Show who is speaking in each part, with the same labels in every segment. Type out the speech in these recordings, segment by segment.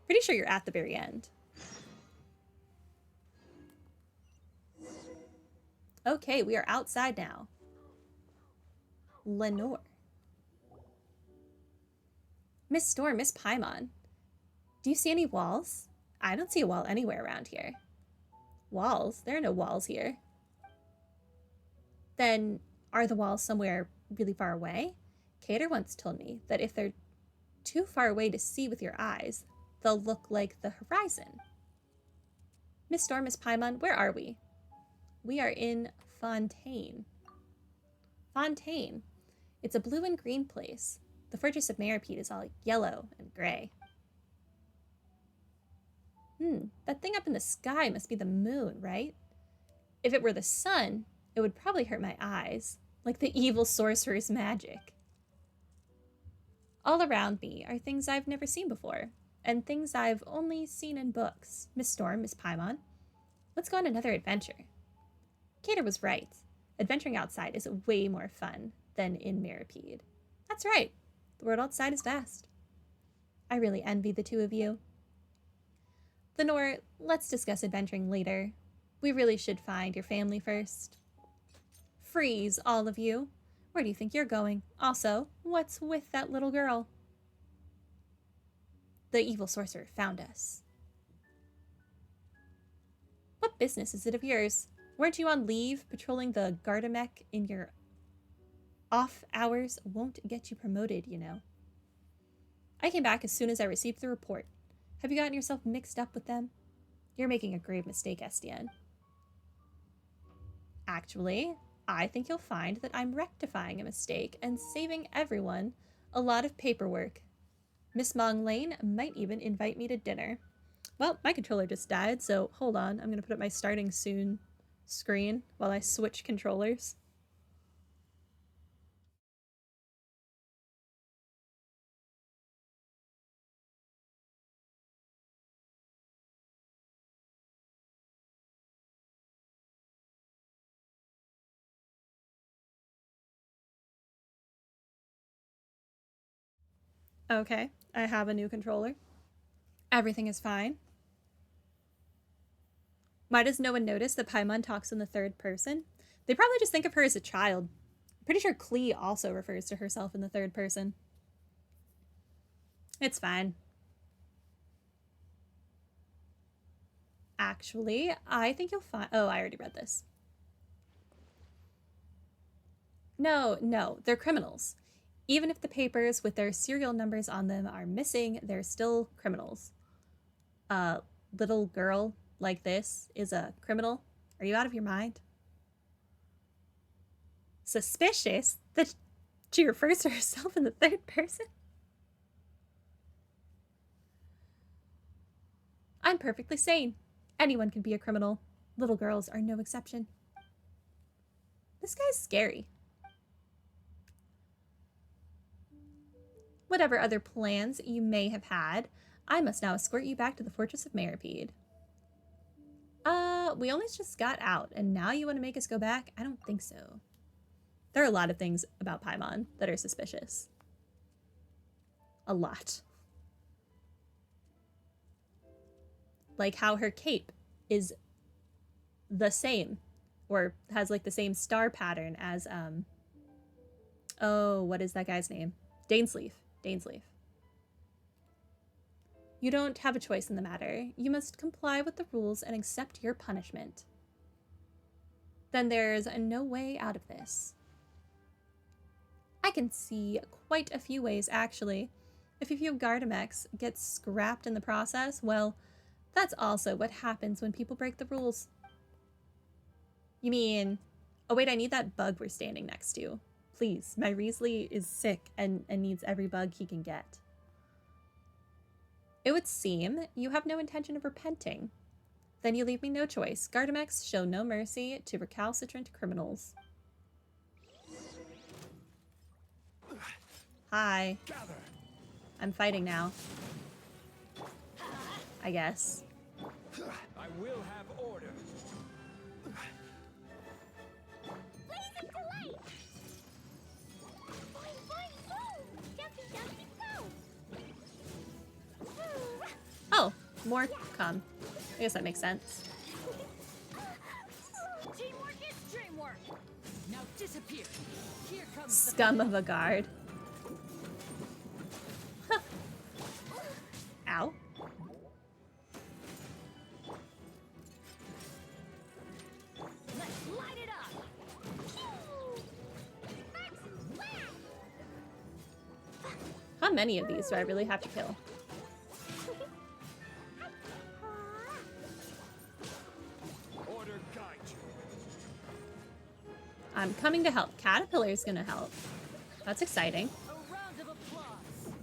Speaker 1: Pretty sure you're at the very end. Okay, we are outside now. Lenore. Miss Storm, Miss Paimon. Do you see any walls? I don't see a wall anywhere around here. Walls? There are no walls here. Then, are the walls somewhere really far away? Cater once told me that if they're too far away to see with your eyes, they'll look like the horizon. Miss Storm, Miss Paimon, where are we? We are in Fontaine. Fontaine. It's a blue and green place. The Fortress of Meropide is all yellow and gray. That thing up in the sky must be the moon, right? If it were the sun, it would probably hurt my eyes, like the evil sorcerer's magic. All around me are things I've never seen before, and things I've only seen in books. Miss Storm, Miss Paimon, let's go on another adventure. Cater was right. Adventuring outside is way more fun than in Meropide. That's right. The world outside is vast. I really envy the two of you. Lenore, let's discuss adventuring later. We really should find your family first. Freeze, all of you. Where do you think you're going? Also, what's with that little girl? The evil sorcerer found us. What business is it of yours? Weren't you on leave patrolling the Gardamek in your off hours? Won't get you promoted, you know. I came back as soon as I received the report. Have you gotten yourself mixed up with them? You're making a grave mistake, Estienne. Actually, I think you'll find that I'm rectifying a mistake and saving everyone a lot of paperwork. Miss Mong Lane might even invite me to dinner. Well, my controller just died, so hold on. I'm going to put up my starting soon screen while I switch controllers. Okay, I have a new controller. Everything is fine. Why does no one notice that Paimon talks in the third person? They probably just think of her as a child. I'm pretty sure Klee also refers to herself in the third person. It's fine. Actually, I think you'll find... Oh, I already read this. No, they're criminals. Even if the papers with their serial numbers on them are missing, they're still criminals. A little girl like this is a criminal? Are you out of your mind? Suspicious that she refers to herself in the third person? I'm perfectly sane. Anyone can be a criminal. Little girls are no exception. This guy's scary. Whatever other plans you may have had, I must now escort you back to the Fortress of Meropide. We only just got out, and now you want to make us go back? I don't think so. There are a lot of things about Paimon that are suspicious. A lot. Like how her cape is the same, or has like the same star pattern as, oh, what is that guy's name? Dainsleif. You don't have a choice in the matter. You must comply with the rules and accept your punishment. Then there's no way out of this. I can see quite a few ways, actually. If a few Gardamex get scrapped in the process, well, that's also what happens when people break the rules. You mean... Oh wait, I need that bug we're standing next to. Please, my Riesli is sick and needs every bug he can get. It would seem you have no intention of repenting. Then you leave me no choice. Gardamex show no mercy to recalcitrant criminals. Hi. I'm fighting now. I guess.
Speaker 2: I will have order.
Speaker 1: more come. I guess that makes sense.
Speaker 3: Teamwork is dreamwork. Now disappear. Here comes
Speaker 1: Scum of a guard. Huh. Ow.
Speaker 3: Let's light it up.
Speaker 1: How many of these do I really have to kill?
Speaker 2: Order guide you.
Speaker 1: I'm coming to help. Caterpillar's gonna help. That's exciting.
Speaker 3: A round of applause.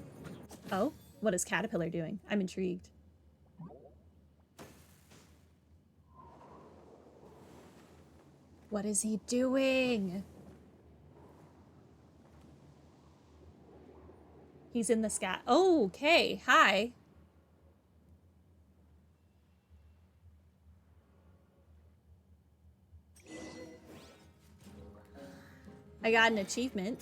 Speaker 1: Oh, what is Caterpillar doing? I'm intrigued. What is he doing? He's in the sky. Oh, okay. Hi. I got an achievement.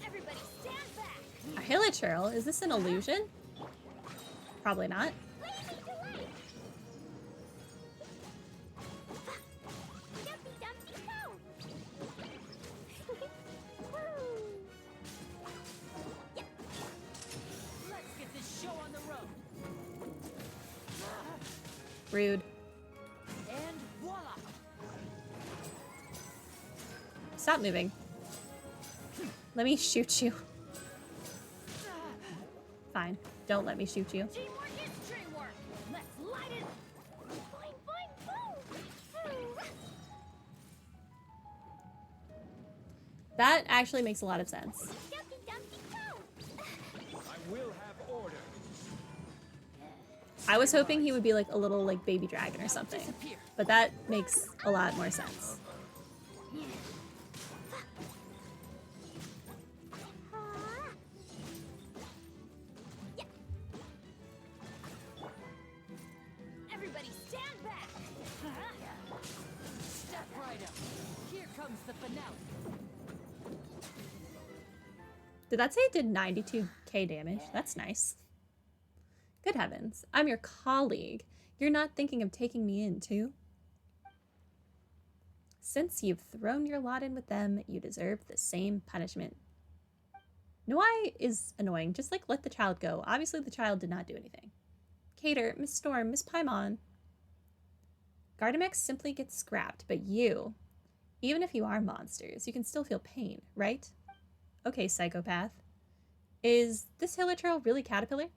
Speaker 3: Everybody stand back.
Speaker 1: A hilichurl? Is this an illusion? Probably not.
Speaker 3: Let's get this show on the road.
Speaker 1: Rude.
Speaker 3: And voila.
Speaker 1: Stop moving. Let me shoot you. Fine. Don't let me shoot you.
Speaker 3: Teamwork is dreamwork. Let's light it. Boing, boing, boom.
Speaker 1: That actually makes a lot of sense.
Speaker 2: I will have order.
Speaker 1: I was hoping he would be like a little like baby dragon or something,
Speaker 3: Disappear.
Speaker 1: but that makes a lot more sense.
Speaker 3: Everybody stand back. Step right up. Here comes the finale.
Speaker 1: Did that say it did 92k damage? That's nice. Good heavens. I'm your colleague. You're not thinking of taking me in, too? Since you've thrown your lot in with them, you deserve the same punishment. Noai is annoying. Just, like, let the child go. Obviously, the child did not do anything. Cater, Miss Storm, Miss Paimon. Gardamex simply gets scrapped, but you, even if you are monsters, you can still feel pain, right? Okay, psychopath. Is this hilichurl really Caterpillar?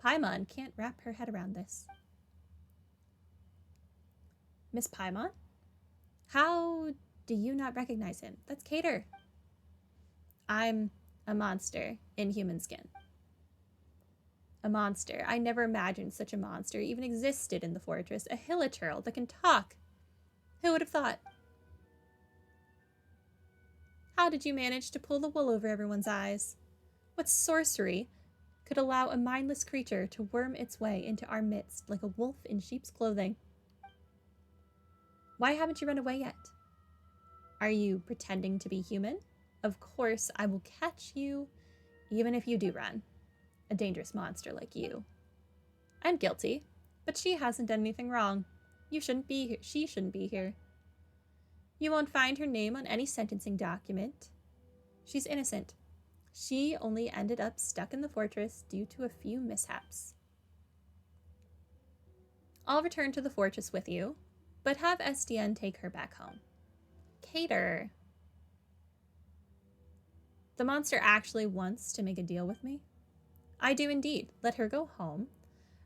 Speaker 1: Paimon can't wrap her head around this. Miss Paimon? How do you not recognize him? That's Cater. I'm a monster in human skin. A monster. I never imagined such a monster even existed in the fortress. A hilichurl that can talk. Who would have thought? How did you manage to pull the wool over everyone's eyes? What sorcery could allow a mindless creature to worm its way into our midst like a wolf in sheep's clothing? Why haven't you run away yet? Are you pretending to be human? Of course, I will catch you, even if you do run. A dangerous monster like you. I'm guilty, but she hasn't done anything wrong. You shouldn't be here. She shouldn't be here. You won't find her name on any sentencing document. She's innocent. She only ended up stuck in the fortress due to a few mishaps. I'll return to the fortress with you, but have SDN take her back home. Cater. The monster actually wants to make a deal with me? I do indeed. Let her go home.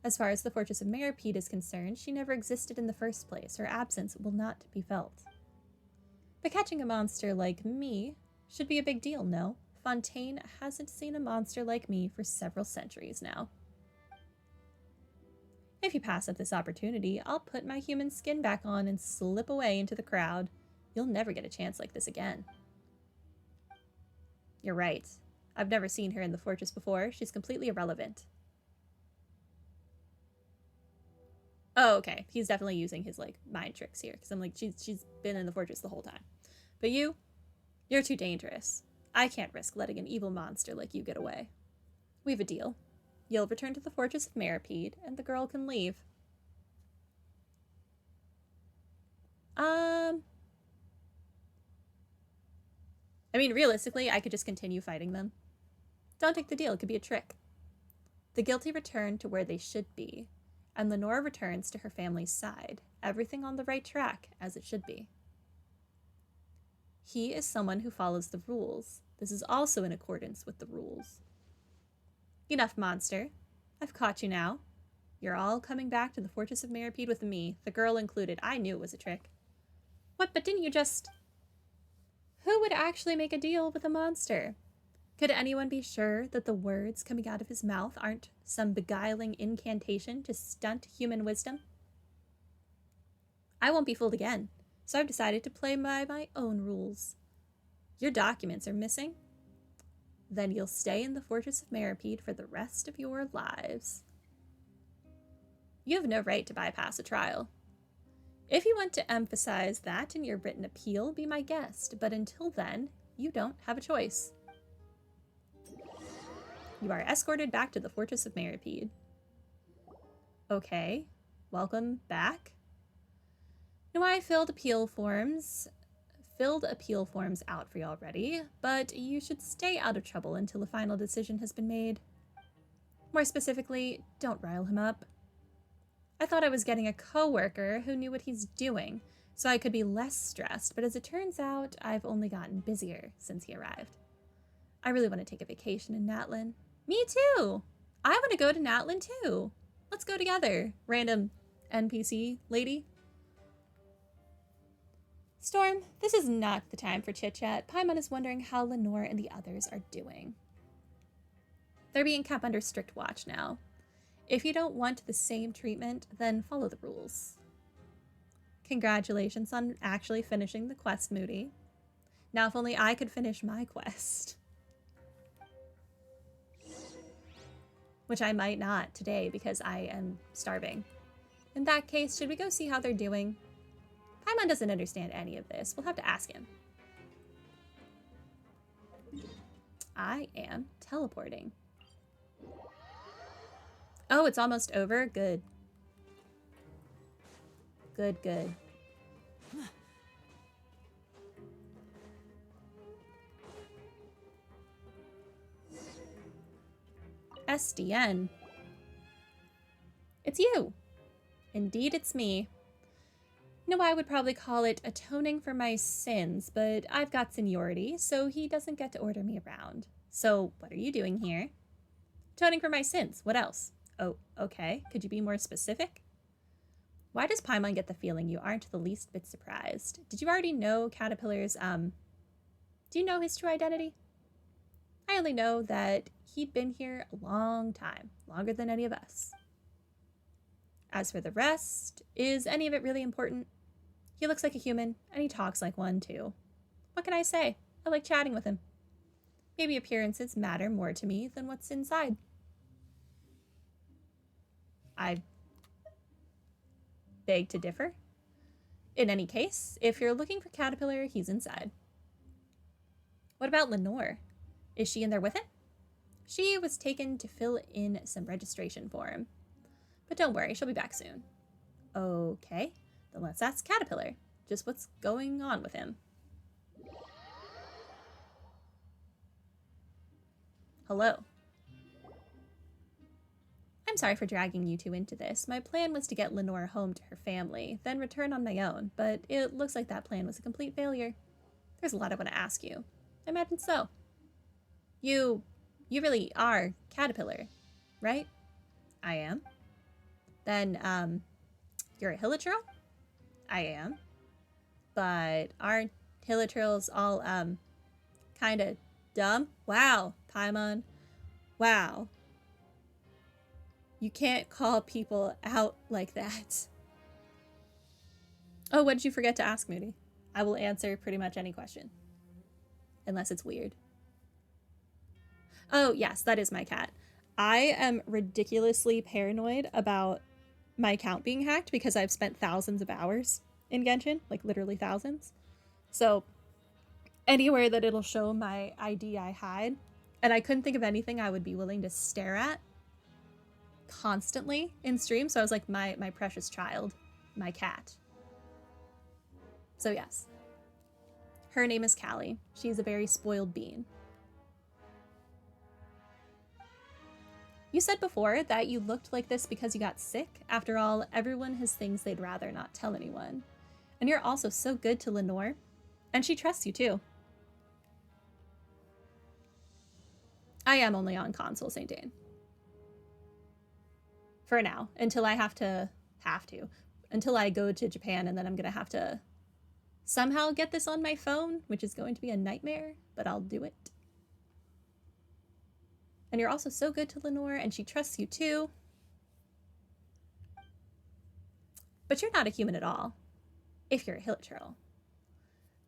Speaker 1: As far as the fortress of Meripede is concerned, she never existed in the first place. Her absence will not be felt. But catching a monster like me should be a big deal, no? Fontaine hasn't seen a monster like me for several centuries now. If you pass up this opportunity, I'll put my human skin back on and slip away into the crowd. You'll never get a chance like this again. You're right. I've never seen her in the fortress before. She's completely irrelevant. Oh, okay. He's definitely using his, like, mind tricks here. Because I'm like, she's been in the fortress the whole time. But you're too dangerous. I can't risk letting an evil monster like you get away. We have a deal. You'll return to the Fortress of Maripede, and the girl can leave. I mean, realistically, I could just continue fighting them. Don't take the deal, it could be a trick. The guilty return to where they should be, and Lenore returns to her family's side, everything on the right track, as it should be. He is someone who follows the rules. This is also in accordance with the rules. Enough, monster. I've caught you now. You're all coming back to the Fortress of Maripede with me, the girl included. I knew it was a trick. What, but didn't you just... Who would actually make a deal with a monster? Could anyone be sure that the words coming out of his mouth aren't some beguiling incantation to stunt human wisdom? I won't be fooled again, so I've decided to play by my own rules. Your documents are missing? Then you'll stay in the Fortress of Maripede for the rest of your lives. You have no right to bypass a trial. If you want to emphasize that in your written appeal, be my guest, but until then, you don't have a choice. You are escorted back to the Fortress of Maripede. Okay, welcome back. Now I filled appeal forms out for you already, but you should stay out of trouble until a final decision has been made. More specifically, don't rile him up. I thought I was getting a coworker who knew what he's doing, so I could be less stressed, but as it turns out, I've only gotten busier since he arrived. I really want to take a vacation in Natlin. Me too! I want to go to Natlin too! Let's go together, random NPC lady. Storm, this is not the time for chit-chat. Paimon is wondering how Lenore and the others are doing. They're being kept under strict watch now. If you don't want the same treatment, then follow the rules. Congratulations on actually finishing the quest, Moody. Now if only I could finish my quest. Which I might not today because I am starving. In that case, should we go see how they're doing? Paimon doesn't understand any of this. We'll have to ask him. I am teleporting. Oh, it's almost over? Good. Good, good. SDN. It's you. Indeed, it's me. No, I would probably call it atoning for my sins, but I've got seniority, so he doesn't get to order me around. So, what are you doing here? Atoning for my sins. What else? Oh, okay. Could you be more specific? Why does Paimon get the feeling you aren't the least bit surprised? Did you already know Caterpillar's, do you know his true identity? I only know that he'd been here a long time, longer than any of us. As for the rest, is any of it really important? He looks like a human, and he talks like one, too. What can I say? I like chatting with him. Maybe appearances matter more to me than what's inside. I beg to differ. In any case, if you're looking for Caterpillar, he's inside. What about Lenore? Is she in there with him? She was taken to fill in some registration form. But don't worry, she'll be back soon. Okay, then let's ask Caterpillar just what's going on with him. Hello. I'm sorry for dragging you two into this. My plan was to get Lenore home to her family, then return on my own, but it looks like that plan was a complete failure. There's a lot I want to ask you. I imagine so. You really are Caterpillar, right? I am. Then, you're a Hilichurl? I am. But aren't Hilichurls all, kinda dumb? Wow, Paimon. Wow. You can't call people out like that. Oh, what did you forget to ask, Moody? I will answer pretty much any question. Unless it's weird. Oh, yes, that is my cat. I am ridiculously paranoid about my account being hacked because I've spent thousands of hours in Genshin, like literally thousands. So Anywhere that it'll show my ID, I hide. And I couldn't think of anything I would be willing to stare at constantly in stream. So I was like, my precious child, my cat. So yes, her name is Callie. She's a very spoiled bean. You said before that you looked like this because you got sick. After all, everyone has things they'd rather not tell anyone. And you're also so good to Lenore. And she trusts you too. I am only on console, St. Dane. For now, until I have to. Until I go to Japan, and then I'm gonna have to somehow get this on my phone, which is going to be a nightmare, but I'll do it. And you're also so good to Lenore, and she trusts you too. But you're not a human at all. If you're a hilichurl,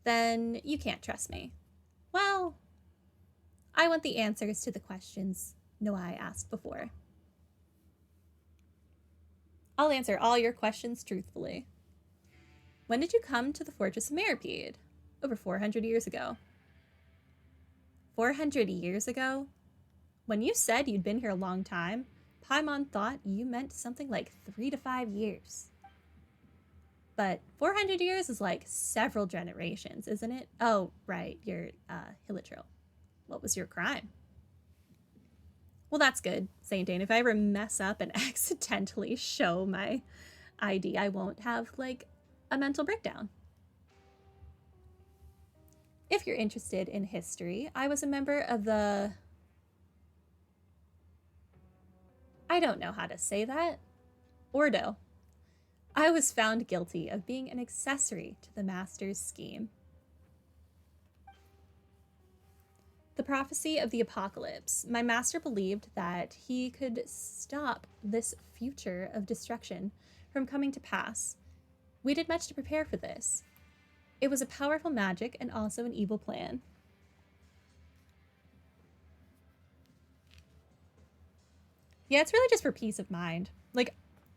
Speaker 1: then you can't trust me. Well, I want the answers to the questions Noai asked before. I'll answer all your questions truthfully. When did you come to the Fortress of Meripede? Over 400 years ago. 400 years ago? When you said you'd been here a long time, Paimon thought you meant something like 3 to 5 years. But 400 years is like several generations, isn't it? Oh, right, you're hilichurl. What was your crime? Well, that's good, St. Dane. If I ever mess up and accidentally show my ID, I won't have, like, a mental breakdown. If you're interested in history, I was a member of the... I don't know how to say that. Ordo. I was found guilty of being an accessory to the Master's scheme. The prophecy of the apocalypse. My master believed that he could stop this future of destruction from coming to pass. We did much to prepare for this. It was a powerful magic and also an evil plan. Yeah, it's really just for peace of mind. Like,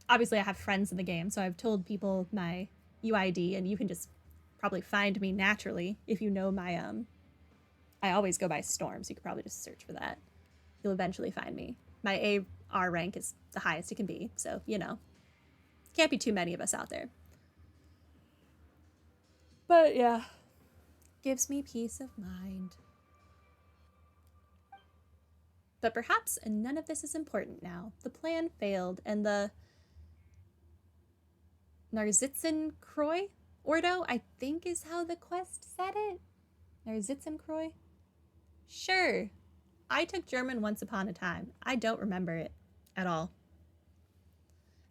Speaker 1: obviously I have friends in the game, so I've told people my UID, and you can just probably find me naturally if you know my, I always go by Storm, so you could probably just search for that. You'll eventually find me. My AR rank is the highest it can be, so, you know. Can't be too many of us out there. But, yeah. Gives me peace of mind. But perhaps none of this is important now. The plan failed, and the Narzitzenkroy Ordo, I think is how the quest said it. Narzitzenkroy? Sure. I took German once upon a time. I don't remember it at all.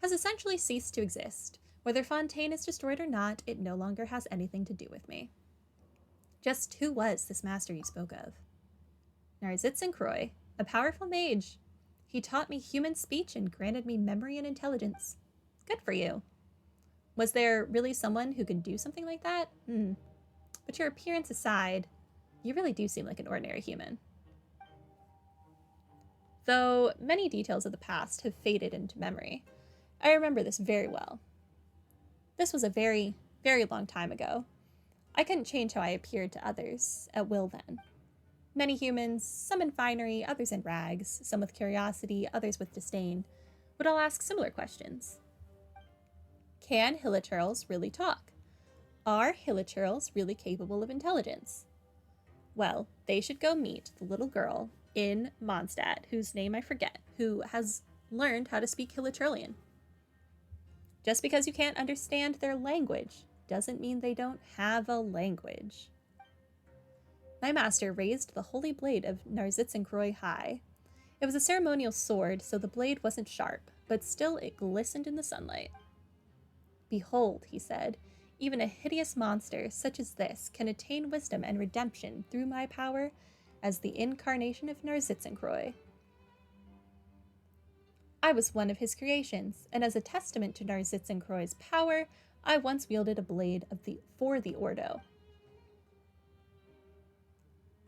Speaker 1: Has essentially ceased to exist. Whether Fontaine is destroyed or not, it no longer has anything to do with me. Just who was this master you spoke of? Narzitzenkroy, a powerful mage. He taught me human speech and granted me memory and intelligence. Good for you. Was there really someone who could do something like that? But your appearance aside, you really do seem like an ordinary human. Though many details of the past have faded into memory, I remember this very well. This was a very, very long time ago. I couldn't change how I appeared to others at will then. Many humans, some in finery, others in rags, some with curiosity, others with disdain, would all ask similar questions. Can hilichurls really talk? Are hilichurls really capable of intelligence? Well, they should go meet the little girl in Mondstadt, whose name I forget, who has learned how to speak Hilichurlian. Just because you can't understand their language doesn't mean they don't have a language. My master raised the holy blade of Narzitzenkroy high. It was a ceremonial sword, so the blade wasn't sharp, but still it glistened in the sunlight. Behold, he said, even a hideous monster such as this can attain wisdom and redemption through my power as the incarnation of Narzitzenkroy. I was one of his creations, and as a testament to Narzitzenkroy's power, I once wielded a blade for the Ordo.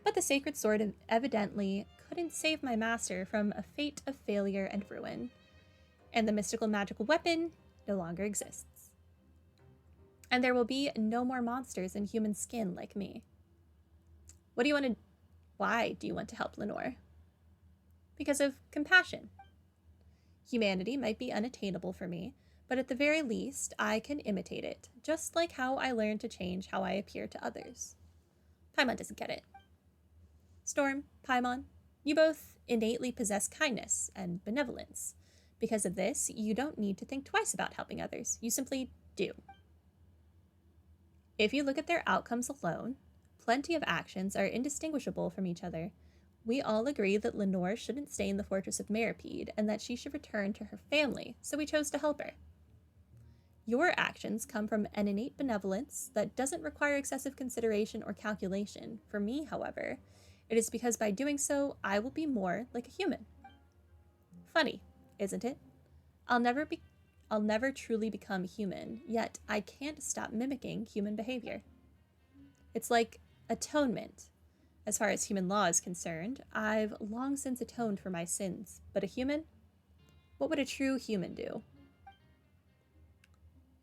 Speaker 1: But the sacred sword evidently couldn't save my master from a fate of failure and ruin, and the mystical magical weapon no longer exists. And there will be no more monsters in human skin like me. What do you want to Why do you want to help Lenore? Because of compassion. Humanity might be unattainable for me, but at the very least, I can imitate it, just like how I learned to change how I appear to others. Paimon doesn't get it. Storm, Paimon, you both innately possess kindness and benevolence. Because of this, you don't need to think twice about helping others. You simply do. If you look at their outcomes alone, plenty of actions are indistinguishable from each other. We all agree that Lenore shouldn't stay in the fortress of Meripede and that she should return to her family, so we chose to help her. Your actions come from an innate benevolence that doesn't require excessive consideration or calculation. For me, however, it is because by doing so, I will be more like a human. Funny, isn't it? I'll never truly become human, yet I can't stop mimicking human behavior. It's like atonement. As far as human law is concerned, I've long since atoned for my sins, but a human? What would a true human do?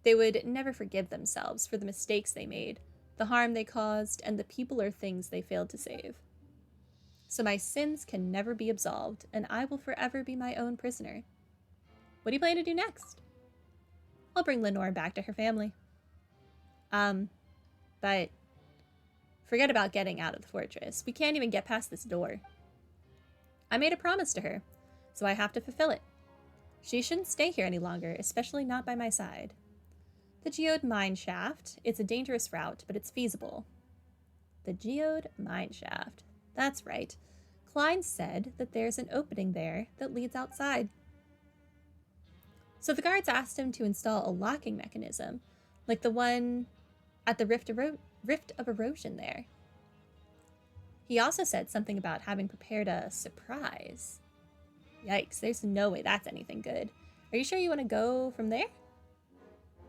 Speaker 1: They would never forgive themselves for the mistakes they made, the harm they caused, and the people or things they failed to save. So my sins can never be absolved, and I will forever be my own prisoner. What do you plan to do next? I'll bring Lenore back to her family. But forget about getting out of the fortress. We can't even get past this door. I made a promise to her, so I have to fulfill it. She shouldn't stay here any longer, especially not by my side. The Geode Mine Shaft. It's a dangerous route, but it's feasible. The Geode Mine Shaft. That's right. Klein said that there's an opening there that leads outside. So the guards asked him to install a locking mechanism, like the one at the Rift of Erosion there. He also said something about having prepared a surprise. Yikes, there's no way that's anything good. Are you sure you want to go from there?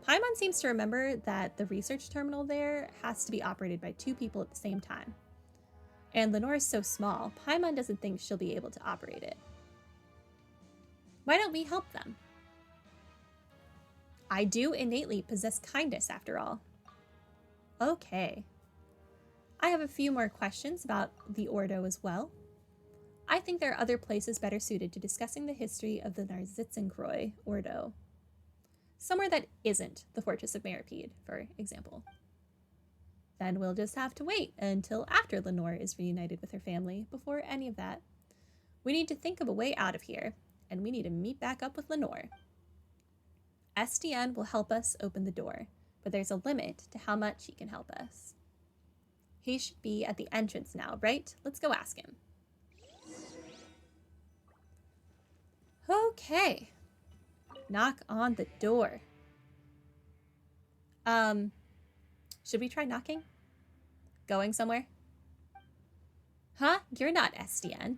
Speaker 1: Paimon seems to remember that the research terminal there has to be operated by 2 people at the same time. And Lenore is so small, Paimon doesn't think she'll be able to operate it. Why don't we help them? I do innately possess kindness, after all. Okay. I have a few more questions about the Ordo as well. I think there are other places better suited to discussing the history of the Narzitzenkreuz Ordo. Somewhere that isn't the Fortress of Meripede, for example. Then we'll just have to wait until after Lenore is reunited with her family before any of that. We need to think of a way out of here, and we need to meet back up with Lenore. SDN will help us open the door, but there's a limit to how much he can help us. He should be at the entrance now, right? Let's go ask him. Okay. Knock on the door. Should we try knocking? Going somewhere? Huh? You're not SDN.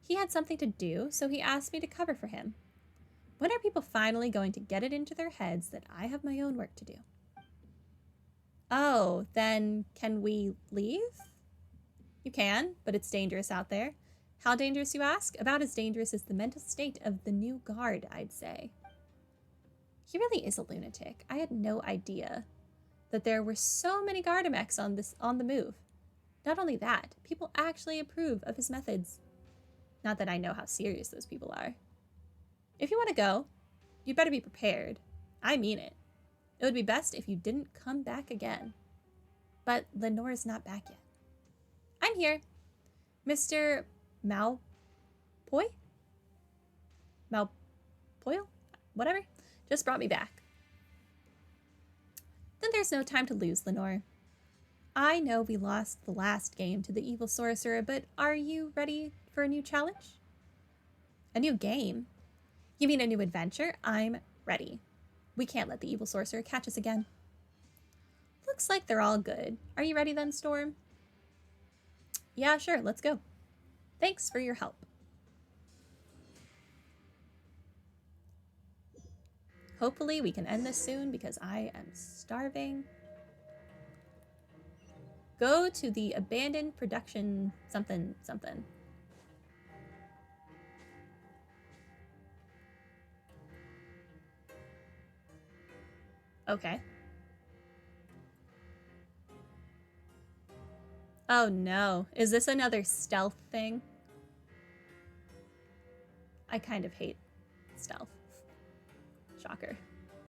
Speaker 1: He had something to do, so he asked me to cover for him. When are people finally going to get it into their heads that I have my own work to do? Oh, then can we leave? You can, but it's dangerous out there. How dangerous, you ask? About as dangerous as the mental state of the new guard, I'd say. He really is a lunatic. I had no idea that there were so many Gardamex on the move. Not only that, people actually approve of his methods. Not that I know how serious those people are. If you want to go, you'd better be prepared. I mean it. It would be best if you didn't come back again. But Lenore's not back yet. I'm here. Mr. Malpoy? Malpoil? Whatever. Just brought me back. Then there's no time to lose, Lenore. I know we lost the last game to the evil sorcerer, but are you ready for a new challenge? A new game? You mean a new adventure? I'm ready. We can't let the evil sorcerer catch us again. Looks like they're all good. Are you ready then, Storm? Yeah, sure, let's go. Thanks for your help. Hopefully we can end this soon because I am starving. Go to the abandoned production something. Okay. Oh no. Is this another stealth thing? I kind of hate stealth. Shocker.